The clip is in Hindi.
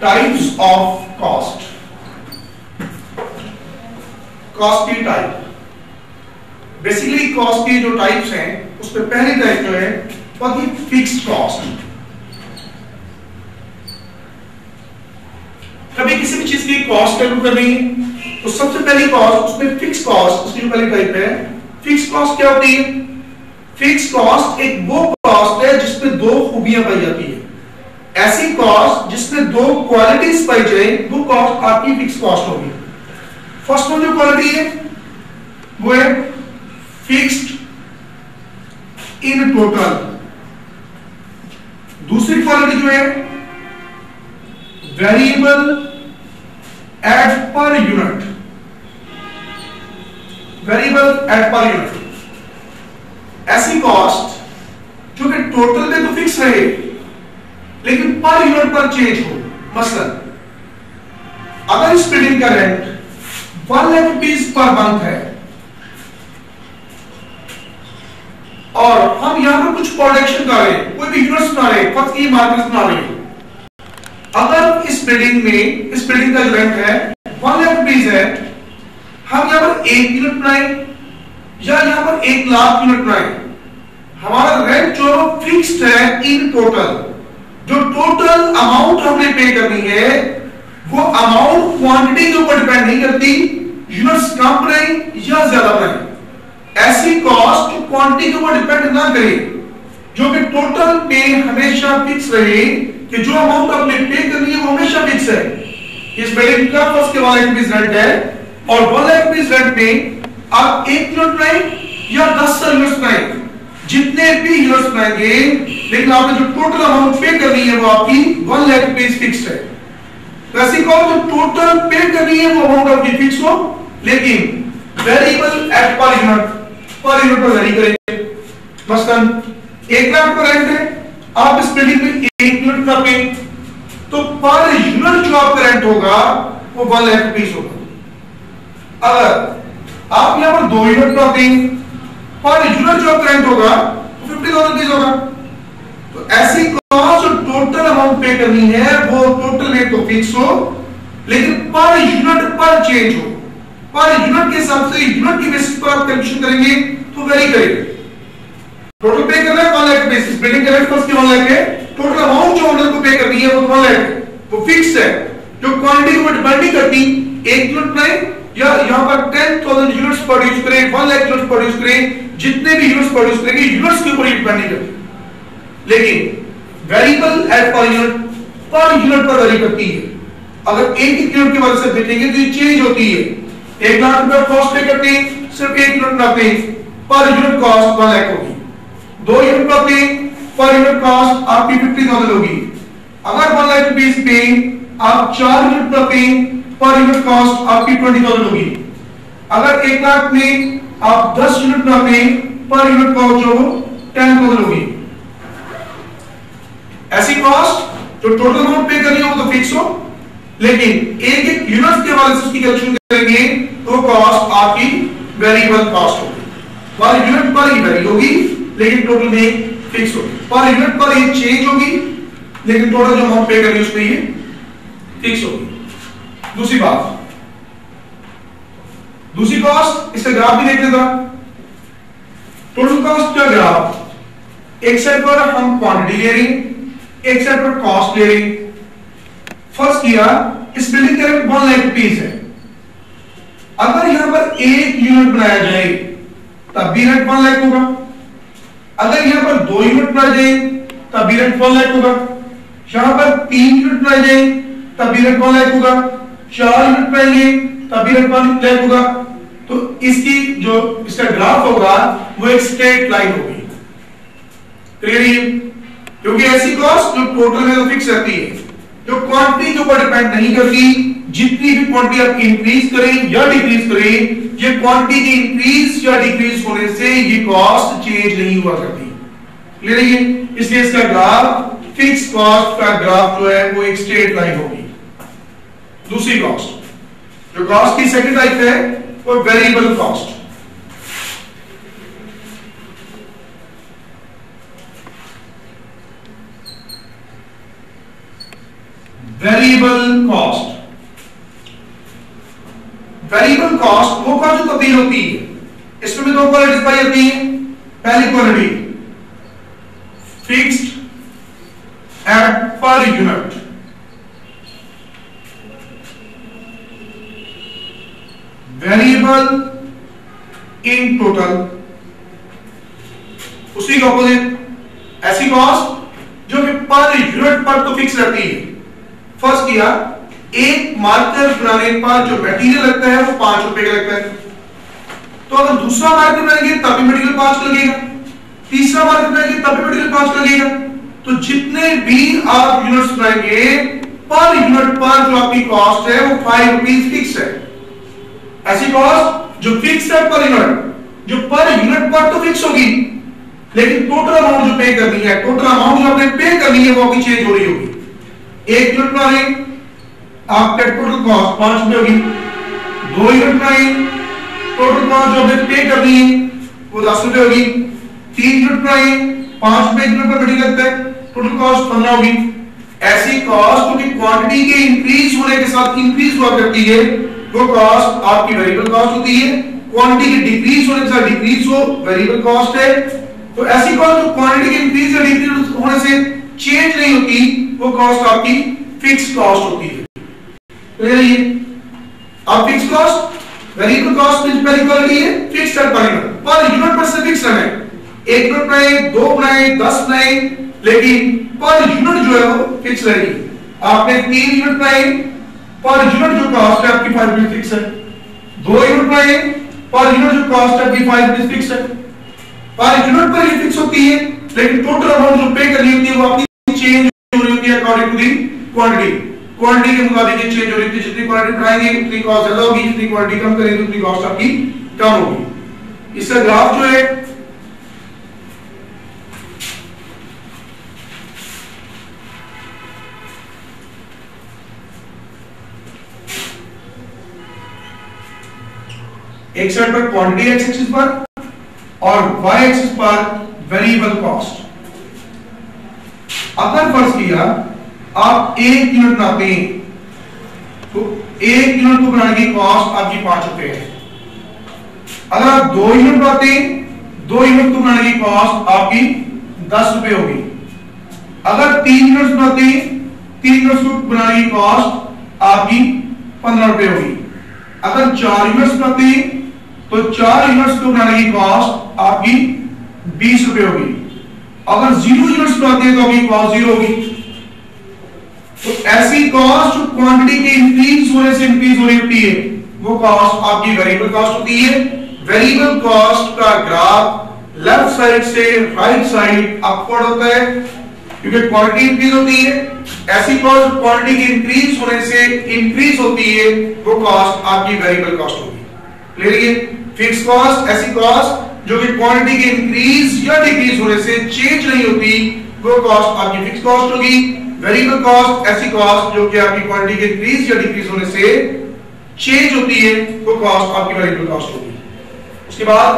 टाइप्स ऑफ कॉस्ट, कॉस्ट की टाइप। बेसिकली कॉस्ट की जो टाइप्स हैं उसमें पहली टाइप जो है वो है फिक्स्ड कॉस्ट। कभी किसी भी चीज की कॉस्ट कैलकुलेट करनी है तो सबसे पहली कॉस्ट उसमें फिक्स कॉस्ट, उसकी जो पहली टाइप है फिक्स कॉस्ट क्या होती है? फिक्स कॉस्ट एक वो कॉस्ट है जिसमें दो खूबियां पाई जाती है। ऐसी कॉस्ट जिसमें दो क्वालिटीज पाई जाए वो कॉस्ट आपकी फिक्स कॉस्ट होगी। फर्स्ट वन जो क्वालिटी है वो है फिक्स्ड इन टोटल। दूसरी क्वालिटी जो है variable eight per unit, variable eight per unit. ऐसी कॉस्ट जो कि टोटल में तो फिक्स रहे लेकिन पर यूनिट पर चेंज हो। मसलन अगर इस बिल्डिंग का rent 1 lakh rupees per month है और हम यहां पर कुछ प्रोडक्शन कर रहे हैं, कोई भी यूनिट्स बना रहे हैं, फर्स्ट की मार्केट बना रहे हैं। अगर इस बिल्डिंग का जो रेंट है 1 लाख रुपीज है, हम यहां पर 1 यूनिट बनाए या यहां पर 1 लाख यूनिट बनाए, हमारा रेंट जो फिक्स्ड है इन टोटल। जो टोटल अमाउंट हमने पे करनी है वो अमाउंट क्वांटिटी के ऊपर डिपेंड नहीं करती, यूनिट्स कम बनाए या ज्यादा बनाए। ऐसी कॉस्ट जो क्वांटिटी के ऊपर डिपेंड ना करे, जो कि टोटल पे हमेशा फिक्स रहे कि जो अमाउंट आपने पे करनी है वो हमेशा फिक्स है। इस बिल्डिंग का फर्स्ट के 1 लाख रुपीज रेंट है और 1 लाख रुपीज रेंट में आप 1 यूनिट बनाए या 10 यूनिट्स बनाए, जितने भी यूनिट्स बनाएंगे लेकिन आपने जो टोटल अमाउंट पे करनी है वो आपकी 1 लाख रुपीज फिक्स है। तो ऐसी कहो जो टोटल पे करनी है वो अमाउंट आपकी फिक्स हो, लेकिन वेरिएबल एट पर यूनिट पर वेरी करेंगे। मसलन 1 लाख का रेंट है, आप इस बिल्डिंग में 1 यूनिट का पे, तो पर यूनिट जो आपका रेंट होगा वो 1 लाख रुपीज होगा। अगर आप यहां पर 2 यूनिट का पे, पर यूनिट जो आपका रेंट होगा वो 50,000 रुपीज होगा। तो ऐसी कॉस्ट जो टोटल अमाउंट पे करनी है वो टोटल रेट तो फिक्स हो लेकिन पर यूनिट पर चेंज हो। पर यूनिट के हिसाब से यूनिट की बेसिस पर आप कैलकुलेशन करेंगे तो वेरी करेंगे। टोटल पे करना है 1 लाख रुपीज, बिल्डिंग का रेंट फर्स्ट के 1 लाख है, टोटल अमाउंट जो ओनर को पे करनी है वो 1 लाख है, वो फिक्स है। जो क्वांटिटी को डिपेंड नहीं करती, 1 यूनिट में या यहां पर 10,000 यूनिट्स प्रोड्यूस करें, 1 लाख यूनिट्स प्रोड्यूस करें, जितने भी यूनिट्स प्रोड्यूस करेंगे यूनिट्स के ऊपर डिपेंड नहीं करती। लेकिन वेरिएबल एट पर यूनिट पर वेरी करती है। अगर एक यूनिट की वजह से देखेंगे तो ये चेंज होती है। 1 लाख रुपए कॉस्ट पे करते हैं, सिर्फ 1 यूनिट बनाते हैं, पर यूनिट कॉस्ट 1 लाख होगी। 2 यूनिट बनाते हैं, पर यूनिट कॉस्ट आपकी 50,000 होगी। अगर 1 लाख रुपीज पे आप 4 यूनिट बनाते हैं, पर यूनिट कॉस्ट आपकी 20,000 होगी। अगर 1 लाख में आप 10 यूनिट बनाते हैं, पर यूनिट कॉस्ट जो 10,000 होगी। ऐसी कॉस्ट जो टोटल अमाउंट पे करनी हो वो तो फिक्स हो, लेकिन एक यूनिट के वाले से उसकी कैलकुलेशन करेंगे तो कॉस्ट आपकी वेरिएबल कॉस्ट होगी। पर यूनिट पर ही वेरी होगी लेकिन टोटल में फिक्स होगी। पर यूनिट पर ये चेंज होगी लेकिन टोटल जो अमाउंट पे करनी है उसमें ये फिक्स होगी। दूसरी कॉस्ट, इसका ग्राफ भी देख लेता। टोटल कॉस्ट का ग्राफ, एक साइड पर हम क्वांटिटी ले रहे हैं, एक साइड पर कॉस्ट ले रहे हैं। फर्स्ट किया, इस बिल्डिंग का रेंट 1 लाख रुपीज है। अगर यहां पर 1 यूनिट बनाया जाए तब भी रेंट 1 लाख होगा। अगर यहां पर 2 यूनिट बनाए जाए तब भी रेंट 1 लाख होगा। यहां पर 3 यूनिट बनाए जाए तब भी रेंट 1 लाख होगा। 4 यूनिट बनाएंगे तब भी रेंट 1 लाख होगा। तो इसकी जो इसका ग्राफ होगा वो एक स्ट्रेट लाइन होगी। क्लियर है? क्योंकि ऐसी कॉस्ट जो टोटल में तो फिक्स रहती है, जो क्वांटिटी के ऊपर डिपेंड नहीं करती। जितनी भी क्वांटिटी आप इंक्रीज करें या डिक्रीज करें, ये क्वांटिटी के इंक्रीज या डिक्रीज होने से ये कॉस्ट चेंज नहीं हुआ करती। क्लियर है? इसलिए इसका ग्राफ, फिक्स कॉस्ट का ग्राफ जो है वो एक स्ट्रेट लाइन होगी। दूसरी कॉस्ट, जो कॉस्ट की सेकंड टाइप है वो variable cost. Variable cost. Variable cost वो कॉस्ट जो तब्दील होती है, इसमें भी दो क्वांटिटीज पाई जाती है। पहली quantity fixed at per unit, variable in total, उसी का ऑपोजिट ऐसी कॉस्ट जो कि पर यूनिट पर तो फिक्स रहती है। फर्स्ट किया, एक मार्कर बनाने पर जो मटेरियल लगता है वो 5 रुपए का लगता है, तो अगर दूसरा मार्कर बनाएंगे तब भी मटेरियल 5 का लगेगा, तीसरा मार्कर बनाएंगे तब भी मटेरियल 5 का लगेगा। तो जितने भी आप यूनिट्स बनाएंगे पर यूनिट पर जो आपकी कॉस्ट है वो 5 रुपीज फिक्स है। ऐसी कॉस्ट जो फिक्स है पर यूनिट, जो पर यूनिट पर तो फिक्स होगी, लेकिन टोटल अमाउंट जो पे करनी है, टोटल अमाउंट जो आपने पे करनी है वो आपकी चेंज हो रही होगी। एक यूनिट बनाए आपका टोटल कॉस्ट 5 रुपए होगी, 2 यूनिट बनाए टोटल कॉस्ट जो आपने पे करनी है वो 10 रुपए होगी, 3 यूनिट बनाए 5 रुपए यूनिट पर मटेरियल लगता है, टोटल कॉस्ट 15 होगी। ऐसी कॉस्ट जो कि क्वांटिटी के इंक्रीज होने के साथ इंक्रीज हुआ करती है वो कॉस्ट आपकी वेरिएबल कॉस्ट होती है। क्वांटिटी के डिक्रीज होने के साथ डिक्रीज हो वेरिएबल कॉस्ट है। तो ऐसी कॉस्ट जो क्वांटिटी के इंक्रीज या डिक्रीज होने से चेंज नहीं होती वो कॉस्ट आपकी फिक्स्ड कॉस्ट होती है। तो ये अब फिक्स्ड कॉस्ट वेरिएबल कॉस्ट में पहली क्वालिटी है फिक्स्ड पर यूनिट पर से फिक्स है। एक यूनिट बनाए, 2 बनाए, 10 बनाए, लेकिन पर यूनिट जो है वो फिक्स रहेगी। आपने 3 यूनिट बनाए, पर यूनिट जो कॉस्ट है आपकी 5 रुपए फिक्स है। 2 यूनिट बनाए, पर यूनिट जो कॉस्ट है आपकी 5 रुपए फिक्स है। पर यूनिट पर ये फिक्स होती है, लेकिन टोटल अमाउंट जो पे करनी होती है वो आपकी चेंज हो रही होती है according to the quantity. Quantity के मुताबिक ये चेंज हो रही है, जितनी क्वांटिटी बनाएंगे उतनी कॉस्ट ज्यादा होगी, जितनी क्वांटिटी कम करेंगे उतनी कॉस्ट आपकी कम होगी। इसका ग्राफ जो है एक साइड पर क्वांटिटी एक्स एक्सिस पर और वाई एक्सिस पर वेरिएबल कॉस्ट। अगर फर्ज किया आप 1 यूनिट बनाते हैं तो 1 यूनिट को बनाने की कॉस्ट आपकी 5 रुपए है। अगर आप 2 यूनिट बनाते हैं, 2 यूनिट को बनाने की कॉस्ट आपकी 10 रुपए होगी। अगर 3 यूनिट बनाते हैं, 3 यूनिट को बनाने की कॉस्ट आपकी 15 रुपए होगी। अगर 4 यूनिट बनाते हैं तो 4 यूनिट्स को बनाने की कॉस्ट आपकी 20 रुपए होगी। अगर 0 यूनिट्स बनाते हैं तो आपकी कॉस्ट 0 होगी। तो ऐसी कॉस्ट जो क्वांटिटी के इंक्रीज होने से इंक्रीज हो रही होती है वो कॉस्ट आपकी वेरिएबल कॉस्ट होती है। वेरिएबल कॉस्ट का ग्राफ लेफ्ट साइड से राइट साइड अपवर्ड होता है क्योंकि क्वांटिटी इंक्रीज होती है। ऐसी कॉस्ट क्वांटिटी के इंक्रीज होने से इंक्रीज होती है वो कॉस्ट आपकी वेरिएबल कॉस्ट होगी। क्लियर है? फिक्स कॉस्ट ऐसी कॉस्ट जो कि क्वांटिटी के इंक्रीज या डिक्रीज होने से चेंज नहीं होती वो कॉस्ट आपकी फिक्स कॉस्ट होगी। वेरिएबल कॉस्ट ऐसी कॉस्ट जो कि आपकी क्वांटिटी के इंक्रीज या डिक्रीज होने से चेंज होती है वो कॉस्ट आपकी वेरिएबल कॉस्ट होगी। उसके बाद